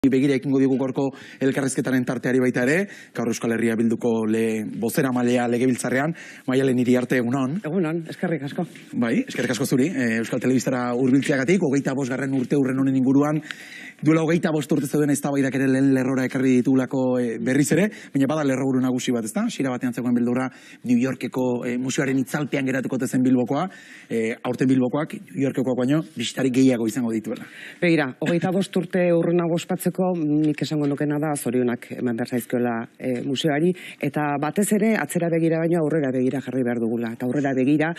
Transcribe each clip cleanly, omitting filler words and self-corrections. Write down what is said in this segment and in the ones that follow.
Begira ekingo digu gorko elkarrizketaren tarteari baita ere, gaur Euskal Herria Bilduko bozera malea legebiltzarrean, Maialen Iriarte, egunon. Egunon, eskerrik asko. Bai, eskerrik asko zuri, Euskal Telebistara hurbiltzeagatik, 25. urte urren honen inguruan, duela 25 urte zeuden eztabaidak ere lehen lerrora ekarri ditugulako berriz ere, baina bada lerroburu nagusi bat, ezta? Xira batean zegoen beldurra New Yorkeko museoaren itzalpean geratuko zen Bilbokoa, aurten Bilbokoak, New Yorkekoak baino, bisitari gehiago izango dituela. Begira, 25 urte urrena ospatzeko, nik esango nukena da zorionak eman behar zaizkiola museoari, eta batez ere atzera begira baino aurrera begira jarri behar dugula. Eta aurrera begira,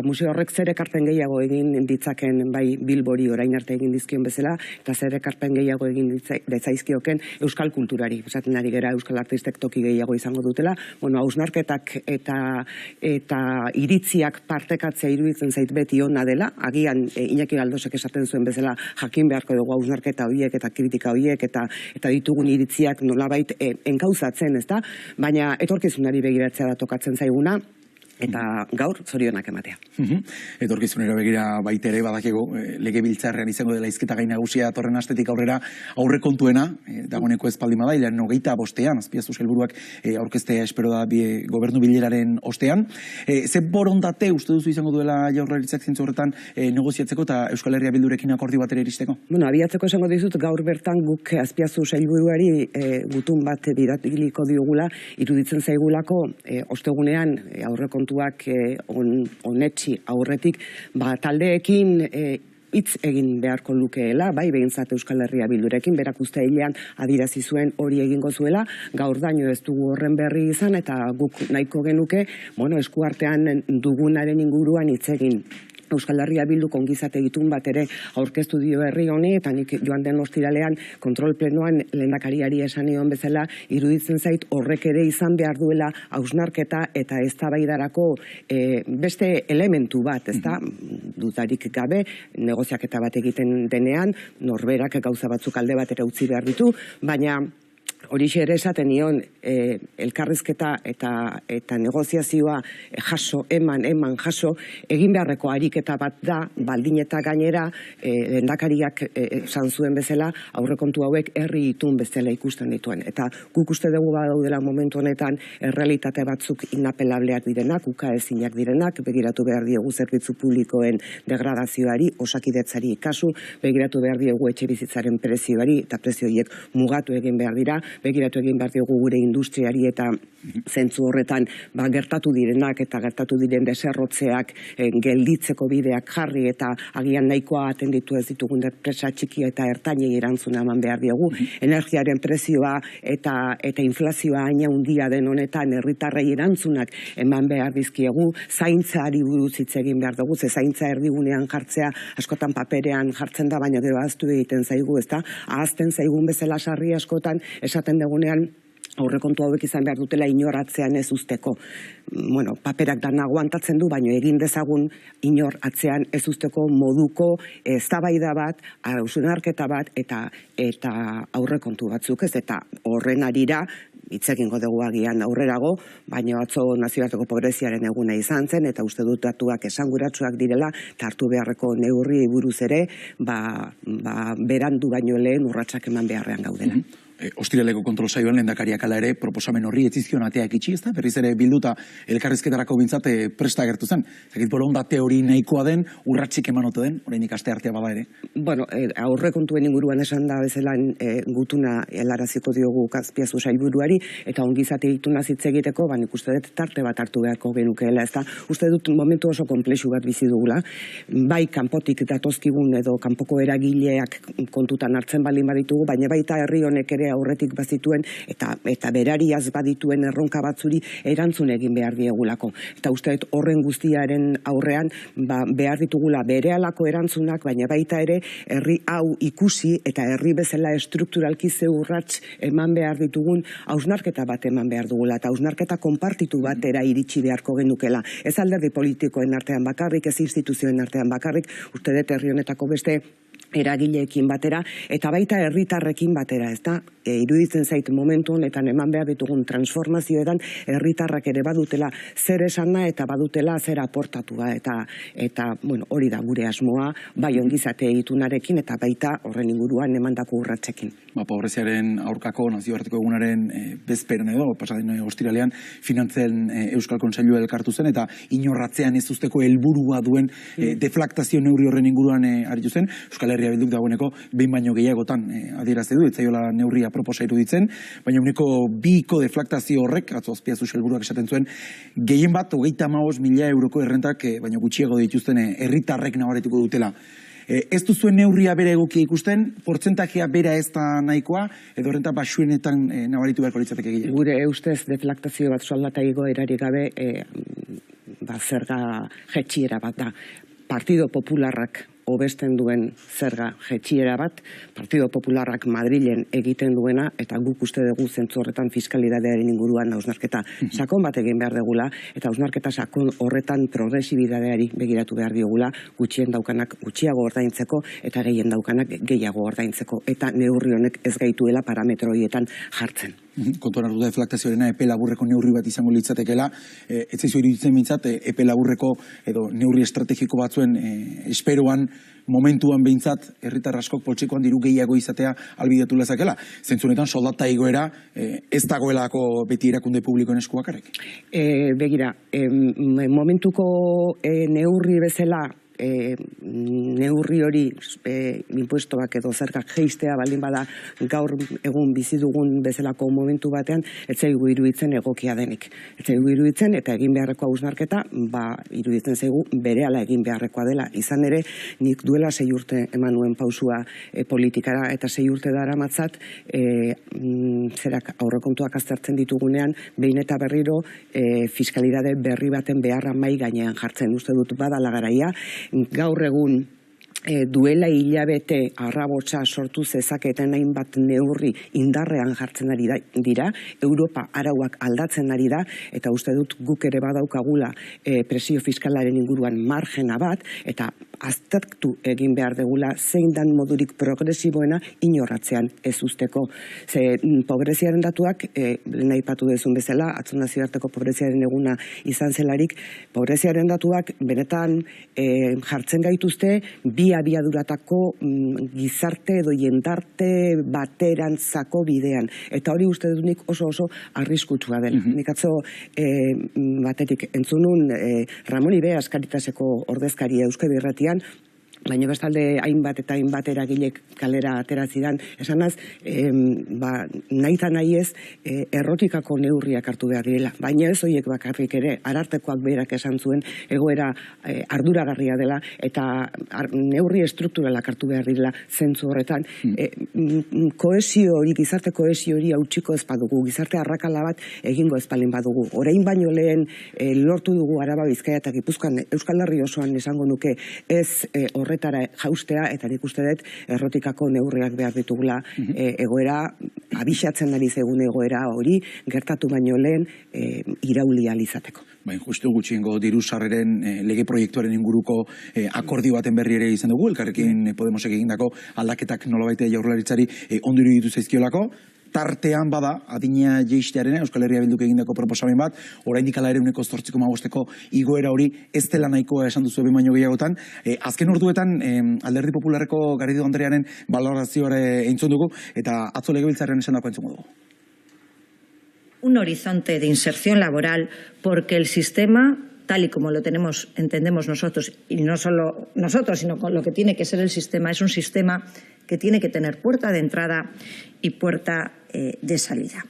museo horrek zer ekarpen gehiago egin ditzaken bai Bilbori orain arte egin dizkion bezala, eta zer ekarpen gehiago egin ditzaizkioken euskal kulturari. Esaten ari gera euskal artistek toki gehiago izango dutela, hausnarketak eta iritziak partekatzea iruditzen zait beti ona dela, agian Iñaki Galdosek esaten zuen bezala jakin beharko dugu hausnarketa horiek eta kritika horiek eta ditugun iritziak nolabait enkauzatzen, ezta? Baina etorkizunari begiratzea da tokatzen zaiguna, eta gaur zorionak ematea. Etorkizunera begira baita ere badakigu legebiltzarrean izango dela hizketa gai nagusia datorren astetik aurrera aurrekontuena, dagoeneko ez baldin bada, hilaren 25ean, Azpiazu sailburuak aurkeztea espero da gobernu bileraren ostean. Ze borondate uste duzu izango duela Jaurlaritzak zentzu horretan negoziatzeko eta Euskal Herria Bildurekin akordio batera iristeko? Abiatzeko esango dizut gaur bertan guk Azpiazu sailburuari gutun bat bidatiliko diogula, iruditzen zaigulako ostegunean aurrekontuak onetsi aurretik, taldeekin hitz egin beharko lukeela, bai behintzat Euskal Herria Bildurekin, berak uztailean adierazi zuen hori egingo zuela, gaur daño ez dugu horren berri izan, eta guk nahiko genuke, eskuartean dugunaren inguruan hitz egin. Euskal Herria Bildu ongizate egitun bat ere aurkeztu dio herri honi, eta nik joan den ostiralean kontrol plenoan lehendakariari esan nion bezala, iruditzen zait horrek ere izan behar duela hausnarketa eta eztabaidarako beste elementu bat, ezta? Dutarik gabe, negoziaketa bat egiten denean, norberak gauza batzuk alde batera utzi behar ditu, baina horixe ere esaten nion elkarrizketa eta negoziazioa jaso, eman jaso, egin beharreko ariketa bat da, baldin eta gainera lehendakariak esan zuen bezala aurrekontu hauek herri itun bezala ikusten dituen. Eta guk uste dugu badaudela momentu honetan errealitate batzuk inapelableak direnak, ukaezinak direnak, begiratu behar diegu zerbitzu publikoen degradazioari, osakidetzari kasu, begiratu behar diegu etxe bizitzaren prezioari, eta prezioiek mugatu egin behar dira, begiratu egin behar diogu gure industriari eta zentzu horretan gertatu direnak eta gertatu diren deserrotzeak gelditzeko bideak jarri eta agian nahikoa atenditu ez ditugun enpresa txiki eta ertainei erantzuna eman behar diogu. Energiaren prezioa eta inflazioa haina handia den honetan herritarrei erantzunak eman behar dizkiegu, zaintzari buruz hitz egin behar dugu, ze zaintza erdigunean jartzea askotan paperean jartzen da, baina gero ahaztu egiten zaigu, ezta? Ahazten zaigun bezala sarri askotan esaten dugunean aurrekontu hauek izan behar dutela inor atzean ez usteko. Paperak dana aguantatzen du, baina egin dezagun inor atzean ez usteko moduko eztabaida bat, hausnarketa bat eta aurrekontu batzuk, ez? Eta horren arira hitz egingo dugu agian aurrerago, baina atzo nazioarteko pobreziaren eguna izan zen, eta uste dut datuak esanguratsuak direla, eta hartu beharreko neurri buruz ere, berandu baino lehen urratsak eman beharrean gaudela. Ostiraleko kontrol saioan lehendakariak ala ere proposamen horri etzizkion ateak itxi, ezta? Berriz ere bilduta elkarrizketarako bintzat presta agertu zen. Zakit borondate hori nahikoa den, urratsik eman ote den, oraindik aste artea bada ere. Aurrekontuen inguruan esan da bezala gutuna helaraziko diogu Azpiazu sailburuari, eta ongizate ituna hitz egiteko, nik uste dut tarte bat hartu beharko genukeela, ezta? Uste dut momentu oso konplexu bat bizi dugula, bai kanpotik datozkigun edo kanpoko eragileak kontutan hartzen baldin baditugu, baina baita herri honek ere aurretik bazituen eta berariaz badituen erronka batzuri erantzun egin behar diegulako. Eta uste dut horren guztiaren aurrean behar ditugula berehalako erantzunak, baina baita ere herri hau ikusi eta herri bezala estrukturalki ze urrats eman behar ditugun hausnarketa bat eman behar dugula, eta hausnarketa konpartitu batera iritsi beharko genukela. Ez alderdi politikoen artean bakarrik, ez instituzioen artean bakarrik, uste dut herri honetako beste eragileekin batera, eta baita herritarrekin batera, ez da? Iruditzen zait momentu honetan eman behar ditugun transformazioetan herritarrak ere badutela zer esana eta badutela zer aportatua, eta bueno, hori da gure asmoa, bai ongizate itunarekin eta baita horren inguruan emandako urratsekin. Pobreziaren aurkako nazioarteko egunaren bezperan edo, pasaden ostiralean, finantzen Euskal Kontseilua elkartu zen, eta inorratzean ez usteko helburua duen deflaktazio neurri horren inguruan aritu zen. Euskal Herria Bilduk dagoeneko behin baino gehiagotan adierazte du, etzaiola neurria proposa iruditzen, baina uneko 2ko deflaktazio horrek, atzo Azpiazu sailburuak esaten zuen, gehien bat 35.000 euroko errentak, baina gutxiago dituzten herritarrek nabarituko dutela. Ez duzuen neurria bere egokia ikusten, portzentajea bera ez da nahikoa, edo renta basuenetan nabaritu beharko litzateke gehiago? Gure ustez deflaktazio bat soldata igoerarik gabe zerga jetxiera bat da. Partido Popularrak hobesten duen zerga jetxiera bat, Partido Popularrak Madrilen egiten duena, eta guk uste dugu zentzu horretan fiskalidadearen inguruan hausnarketa sakon bat egin behar dugula, eta hausnarketa sakon horretan progresibidadeari begiratu behar diogula, gutxien daukanak gutxiago ordaintzeko, eta gehien daukanak gehiago ordaintzeko, eta neurri honek ez gaituela parametro horietan jartzen. Kontuan hartu da deflaktazioarena epe laburreko neurri bat izango litzatekeela, ez zaizu iruditzen behintzat, epe laburreko edo neurri estrategiko batzuen esperoan momentuan behintzat herritar askok poltsikoan diru gehiago izatea albidetu lezakela. Zentzunetan soldata igoera ez dagoelako beti erakunde publikoen esku bakarrik. Begira, momentuko neurri bezala neurri hori impuestoak edo zergak jeistea baldin bada gaur egun bizi dugun bezalako momentu batean, ez zaigu iruditzen egokia denik. Ez zaigu iruditzen eta egin beharreko hausnarketa, iruditzen zaigu berehala egin beharrekoa dela. Izan ere, nik duela 6 urte eman nuen pausua politikara eta 6 urte daramatzat zerak aurrekontuak aztertzen ditugunean, behin eta berriro fiskalidade berri baten beharra mai gainean jartzen. Uste dut badala garaia, gaur egun duela hilabete arrabotsa sortu zezaketen hainbat neurri indarrean jartzen ari dira, Europa arauak aldatzen ari da, eta uste dut guk ere badaukagula presio fiskalaren inguruan margena bat, eta aztertu egin behar degula zein dan modurik progresiboena inorratzean ez usteko. Ze pobreziaren datuak, lehen aipatu dezun bezala, atzo nazioarteko pobreziaren eguna izan zelarik, pobreziaren datuak benetan jartzen gaituzte bi abiaduratako gizarte edo jendarte baterantzako bidean. Eta hori uste dut nik oso arriskutsua dela. Nik atzo batetik entzunun Ramon Ibeas Caritaseko ordezkaria Euskadi Irratian, baina bestalde hainbat eta hainbat eragilek kalera atera zidan, esanaz, nahi eta nahi ez errotikako neurriak hartu behar direla. Baina ez horiek bakarrik ere, Arartekoak berak esan zuen, egoera arduragarria dela, eta neurri estrukturalak hartu behar direla zentzu horretan. Kohesio hori, gizarte kohesio hori hautsiko ez badugu, gizarte arrakala bat egingo ez balin badugu. Orain baino lehen lortu dugu Araba, Bizkaia eta Gipuzkoan, Euskal Herri osoan esango nuke ez horretara jaustea, eta nik uste dut errotikako neurriak behar ditugula egoera, abixatzen ari zegoen egoera hori, gertatu baino lehen irauli alizateko. Baina justu gutxiengo diru sarreren lege proiektuaren inguruko akordio baten berri ere izan dugu, Elkarrekin Podemosek egindako aldaketak nolabait Jaurlaritzari ondo iruditu zaizkiolako, tartean bada, adina jeistearen, Euskal Herria Bilduk egindako proposamen bat, oraindik hala ere 8,5ko igoera hori ez dela nahikoa esan duzu behin baino gehiagotan. Azken orduetan, Alderdi Popularreko Garrido Andrearen balorazioa entzun dugu, eta atzo legebiltzarrean esan dako entzun dugu. Un horizonte de inserción laboral, porque el sistema, tal y como lo entendemos nosotros, y no solo nosotros, sino con lo que tiene que ser el sistema, es un sistema que tiene que tener puerta de entrada y puerta de salida.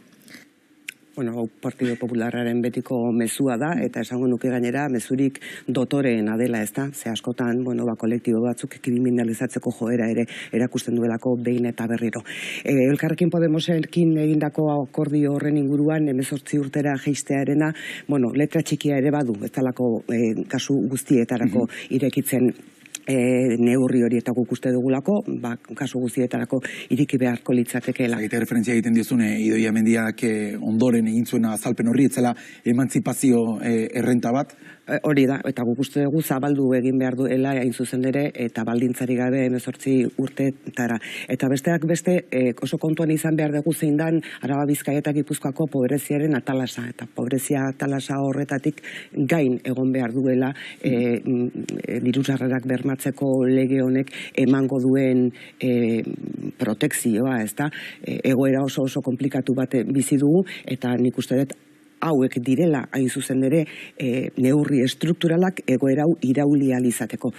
Bueno, Partido Popularraren betiko mezua da, eta esango nuke gainera mezurik dotoreena dela, ez da? Ze askotan, kolektibo batzuk kriminalizatzeko joera ere erakusten duelako behin eta berriro. Elkarrekin Podemosekin egindako akordio horren inguruan 18 urtera jeistearena, letra txikia ere badu, ez dalako kasu guztietarako irekitzen neurri hori eta guk uste dugulako, kasu guztietarako iriki beharko litzatekeela. Zagite referentzia egiten diozune, Idoia Mendiak ondoren egin zuena azalpen horri, etzela emantzipazio errenta bat? Hori da, eta guk uste dugu zabaldu egin behar duela hain zuzen ere, eta baldintzari gabe 18 urteetara. Eta besteak beste, oso kontuan izan behar dugu zein dan Araba Bizkaia eta Gipuzkoako pobreziaren atalasa, eta pobrezia atalasa horretatik gain egon behar duela diru-sarrerak bermatzeko lege honek emango duen protekzioa, ezta? Egoera oso komplikatu bat bizi dugu, eta nik uste dut hauek direla hain zuzen ere neurri estrukturalak egoera hau irauli ahal izateko.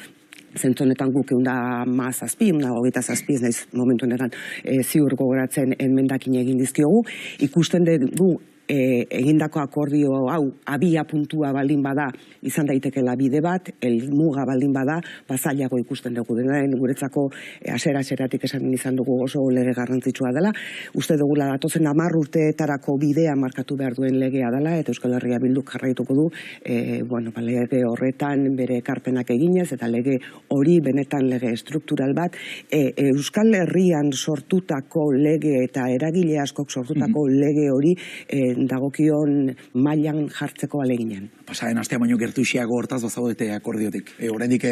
Zentzonetan guk 117, 127 ez naiz momentu honetan ziur gogoratzen enmendakin egin dizkiogu, ikusten dugu egindako akordio hau abia puntua baldin bada izan daitekela bide bat, helmuga baldin bada zailago ikusten dugu dena, guretzako hasiera-hasieratik esan izan dugu oso lege garrantzitsua dela, uste dugula datozen 10 urteetarako bidea markatu behar duen legea dela, eta Euskal Herria Bilduk jarraituko du lege horretan bere ekarpenak eginez, eta lege hori benetan lege estruktural bat, Euskal Herrian sortutako lege eta eragile askok sortutako lege hori dagokion mailan jartzeko aleginen. Pasaren astea baino gertuxiago hortaz bazaudete akordiotik. Oraindik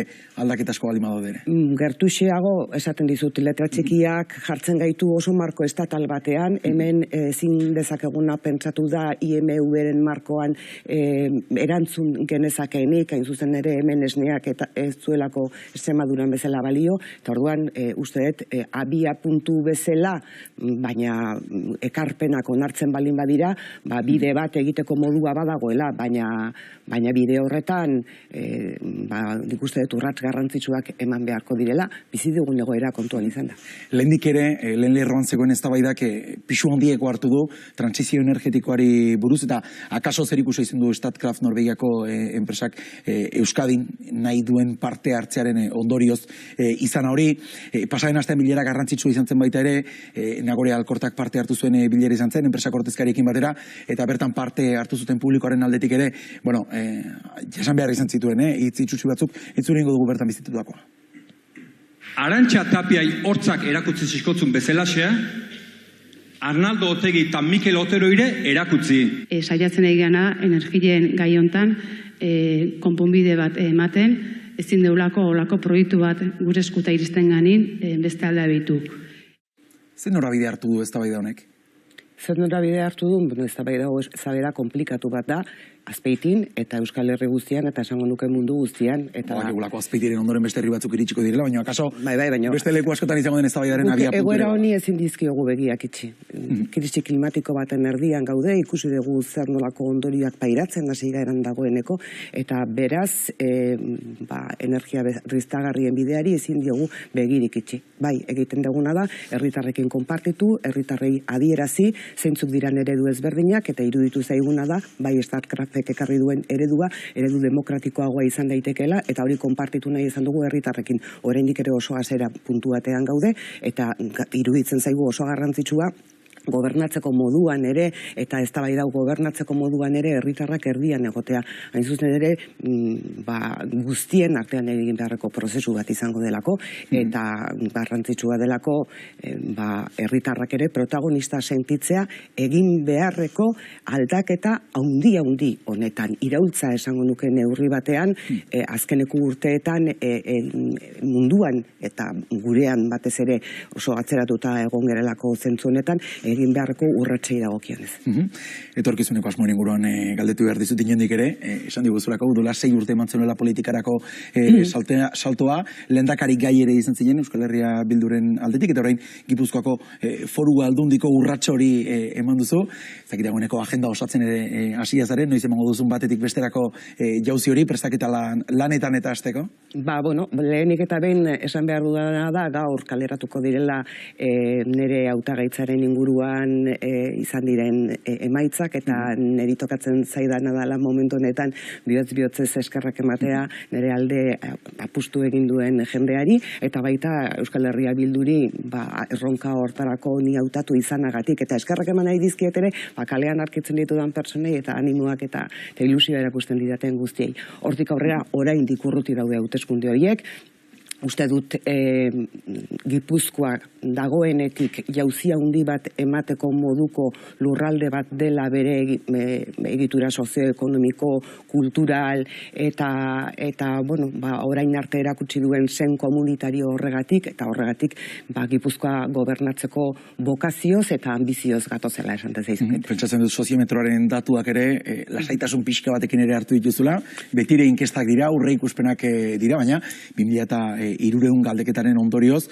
aldaketa asko baldin badaude ere. Gertuxiago esaten dizut, letra txikiak jartzen gaitu oso marko estatal batean, hemen ezin dezakeguna pentsatu da IMV-ren markoan erantzun genezakeenik, hain zuzen ere hemen esneak eta ez zuelako Extremaduran bezala balio, eta orduan uste dut abia puntu bezala, baina ekarpenak onartzen baldin badira, bide bat egiteko modua badagoela, baina bide horretan nik uste dut urrats garrantzitsuak eman beharko direla, bizi dugun egoera kontuan izan da. Lehendik ere, lehen lerroan zegoen eztabaidak pisu handieko hartu du trantsizio energetikoari buruz, eta akaso zer ikusi izan du Statkraft Norvegiako enpresak Euskadin nahi duen parte hartzearen ondorioz izan hori, pasaren astean bilera garrantzitsua izan zen baita ere, Nagore Alkortak parte hartu zuen bilera izan zen, enpresak ordezkariekin batera, eta bertan parte hartu zuten publikoaren aldetik ere, jasan behar izan zituen, hitz itxutxu batzuk, entzure ingo dugu bertan bizitutakoa. Arantxa Tapiai hortzak erakutsi zizkotzun bezalaxea, Arnaldo Otegi eta Mikel Otero ere erakutzi. Saiatzen egana energien gai hontan konponbide bat ematen, ezin deulako olako proiektu bat gure eskuta iristen ganin beste aldea bitu. Zer norabide hartu du eztabaida honek? Zer norabide hartu du, eztabaida komplikatu bat da, Azpeitin eta Euskal Herri guztian eta esango nuke mundu guztian. Gulako Azpeitiren ondoren beste herri batzuk iritsiko direla, baina akaso beste leku askotan izango den eztabaidaren abia puntu. Egoera honi ezin dizkiogu begiak itxi. Krisi klimatiko baten erdian gaude, ikusi dugu zer nolako ondorioak pairatzen hasi garen dagoeneko, eta beraz energia berriztagarrien bideari ezin diogu begirik itxi. Bai, egiten duguna da, herritarrekin konpartitu, herritarrei adierazi, zeintzuk diran eredu ezberdinak, eta iruditu zaiguna da, bai Statkraft ekarri duen eredu demokratikoagoa izan daitekeela, eta hori konpartitu nahi izan dugu herritarrekin. Oraindik ere oso hasiera puntu batean gaude, eta iruditzen zaigu oso garrantzitsua gobernatzeko moduan ere, eta eztabaida gobernatzeko moduan ere herritarrak erdian egotea. Hain zuzen ere, guztien artean egin beharreko prozesu bat izango delako, eta garrantzitsua delako herritarrak ere protagonista sentitzea egin beharreko aldaketa handi honetan. Iraultza esango nuke neurri batean, azkeneko urteetan munduan eta gurean batez ere oso atzeratuta egon gerelako zentzu honetan, egin beharreko urratsei dagokionez. Etorkizuneko asmoen inguruan galdetu behar dizut inondik ere, esan diguzulako, duela 6 urte eman zenuela politikarako saltoa, lehendakari gai ere izan zinen Euskal Herria Bilduren aldetik, eta orain Gipuzkoako foru aldundiko urrats hori eman duzu, zakit dagoeneko agenda osatzen ere hasia zaren, noiz emango duzun batetik besterako jauzi hori, prestaketa lanetan eta hasteko? Lehenik eta behin esan behar dudana da, gaur kaleratuko direla nire hautagaitzaren inguruan izan diren emaitzak, eta niri tokatzen zaidana dela momentu honetan bihotz-bihotzez eskerrak ematea nire alde apustu egin duen jendeari, eta baita Euskal Herria Bilduri erronka hortarako ni hautatu izanagatik, eta eskerrak eman nahi dizkiet ere, kalean arkitzen ditudan personei eta animoak eta ilusioa erakusten didaten guztiei. Hortik aurrera oraindik urruti daude hauteskunde horiek, uste dut Gipuzkoa dagoenetik jauzia handi bat emateko moduko lurralde bat dela bere egitura sozioekonomiko, kultural eta bueno, orain arte erakutsi duen zen komunitario horregatik eta horregatik Gipuzkoa gobernatzeko bokazioz eta ambizioz gatozela esan dezaizuket. Pentsatzen dut soziometroaren datuak ere lasaitasun pixka batekin ere hartu dituzula, betire inkestak dira, aurre ikuspenak dira, baina 2003 galdeketaren ondorioz,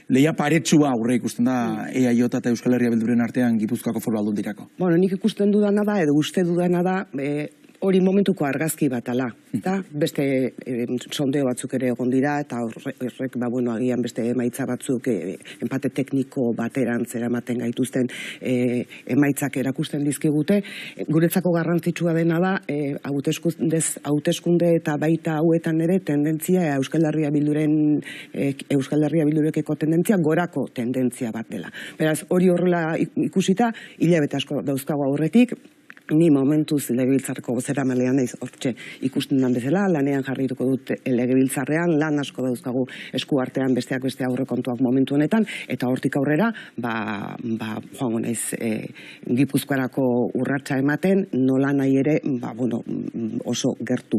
lehia paretsua aurre ikusten da EAJ eta Euskal Herria Bilduren artean Gipuzkoako Foru Aldundirako. Bueno, nik ikusten dudana da, edo uste dudana da, hori momentuko argazki bat ala. Eta beste sondeo batzuk ere egon dira, eta horrek, agian beste emaitza batzuk enpate tekniko baterantz eramaten gaituzten emaitzak erakusten dizkigute. Guretzako garrantzitsua dena da, hauteskunde eta baita hauetan ere tendentzia, Euskal Herria Bildurekeko tendentzia, gorako tendentzia bat dela. Beraz, hori horrela ikusita, hilabete asko dauzkago aurretik, ni momentuz legebiltzarreko bozeramailean naiz hortxe ikusten den bezala, lanean jarrituko dut legebiltzarrean, lan asko dauzkagu esku artean besteak beste aurrekontuak momentu honetan, eta hortik aurrera, joango naiz Gipuzkoarako urratsa ematen, nola nahi ere, oso gertu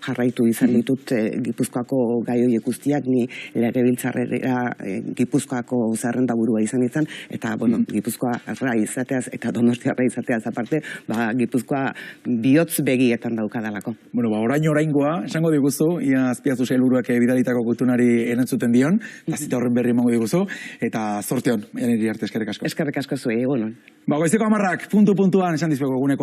jarraitu izan ditut Gipuzkoako gai horiek guztiak, ni legebiltzarrera Gipuzkoako zerrendaburua izan, eta Gipuzkoarra izateaz eta Donostiarra izateaz aparte, Gipuzkoa bihotz begietan daukadalako. Oraingoa, esango diguzu, ia Azpiazu sailburuak bidalitako kultunari erantzuten dion, zita horren berri emango diguzu, eta zorte hon, niri arte eskerrik asko. Eskerrik asko zuei, egunon. Goizeko 10:00, puntuan esan dizbeko eguneko